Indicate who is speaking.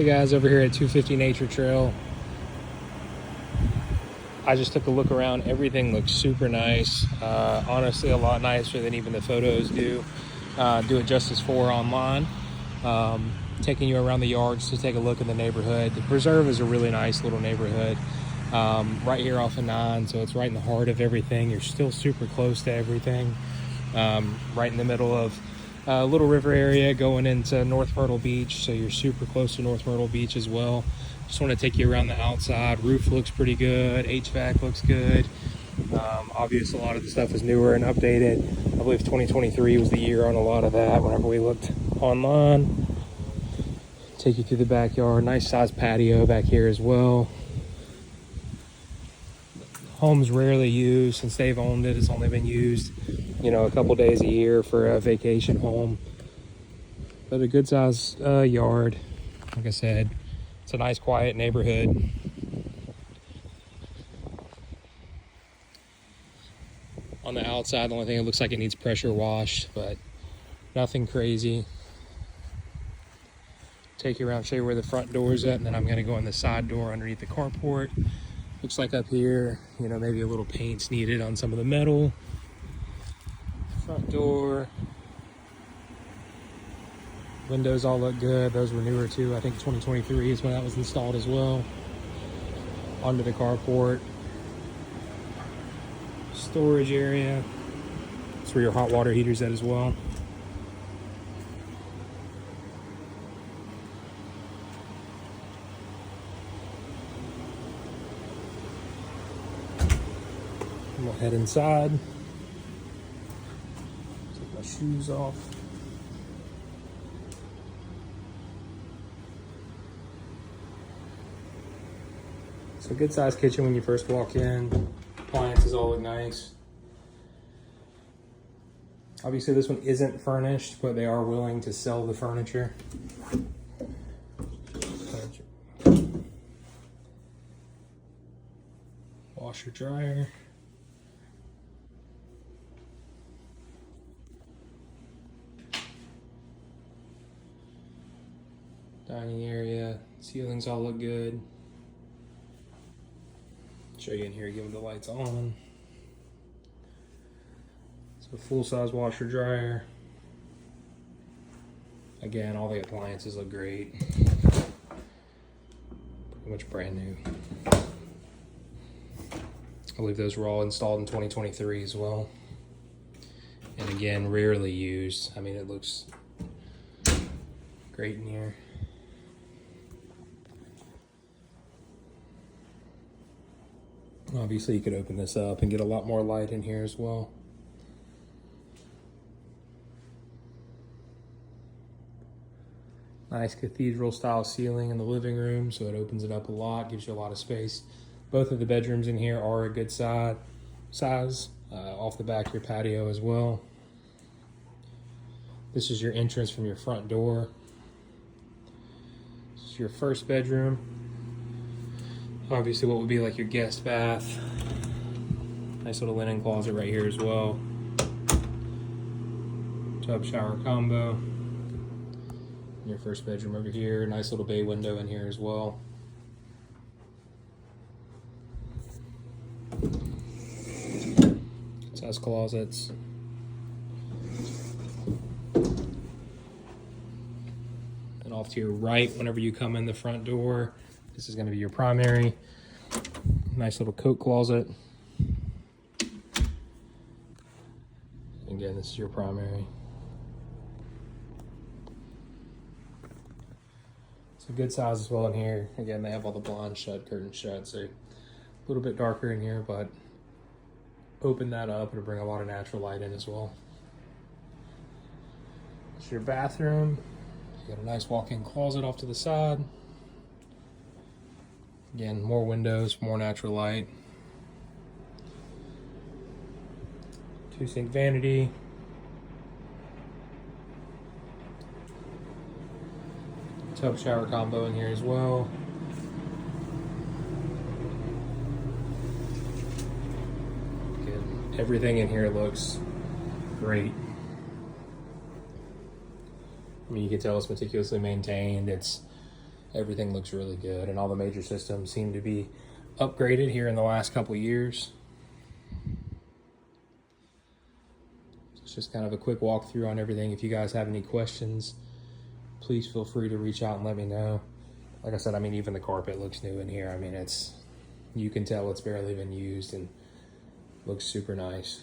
Speaker 1: Hey guys, over here at 250 Nature Trail. I just took a look around. Everything looks super nice. Honestly, a lot nicer than even the photos do it justice for online. Taking you around the yards to take a look at the neighborhood. The preserve is a really nice little neighborhood. Right here off of 9, so it's right in the heart of everything. You're still super close to everything. Right in the middle of Little River area going into North Myrtle Beach, so you're super close to North Myrtle Beach as well. Just want to take you around the outside. Roof looks pretty good. HVAC looks good. Obviously, a lot of the stuff is newer and updated. I believe 2023 was the year on a lot of that whenever we looked online. Take you through the backyard. Nice size patio back here as well. Home's rarely used. Since they've owned it, it's only been used, a couple days a year for a vacation home. But a good size yard. Like I said, it's a nice quiet neighborhood. On the outside, the only thing it looks like it needs pressure washed, but nothing crazy. Take you around, show you where the front door is at, and then I'm gonna go in the side door underneath the carport. Looks like up here, maybe a little paint's needed on some of the metal. Front door. Windows all look good. Those were newer too. I think 2023 is when that was installed as well. Onto the carport. Storage area. That's where your hot water heater's at as well. We'll head inside. Take my shoes off. It's a good sized kitchen when you first walk in. Appliances all look nice. Obviously this one isn't furnished, but they are willing to sell the furniture. Washer dryer. Dining area, ceilings all look good. Show you in here, give them the lights on. So full-size washer dryer. Again, all the appliances look great. Pretty much brand new. I believe those were all installed in 2023 as well. And again, rarely used. I mean, it looks great in here. Obviously, you could open this up and get a lot more light in here as well. Nice cathedral style ceiling in the living room, so it opens it up a lot, gives you a lot of space. Both of the bedrooms in here are a good size. Off the back of your patio as well. This is your entrance from your front door. This is your first bedroom. Obviously what would be like your guest bath. Nice little linen closet right here as well. Tub shower combo. Your first bedroom over here. Nice little bay window in here as well. Size closets. And off to your right, whenever you come in the front door, this is going to be your primary. Nice little coat closet. Again, this is your primary. It's a good size as well in here. Again, they have all the blinds shut, curtains shut, so a little bit darker in here, but open that up, it'll bring a lot of natural light in as well. It's your bathroom. You got a nice walk-in closet off to the side. Again, more windows, more natural light. 2-sink vanity. Tub shower combo in here as well. Again, everything in here looks great. I mean, you can tell it's meticulously maintained. It's Everything looks really good, and all the major systems seem to be upgraded here in the last couple of years. It's just kind of a quick walkthrough on everything. If you guys have any questions, please feel free to reach out and let me know. Like I said, I mean, even the carpet looks new in here. I mean, you can tell it's barely been used and looks super nice.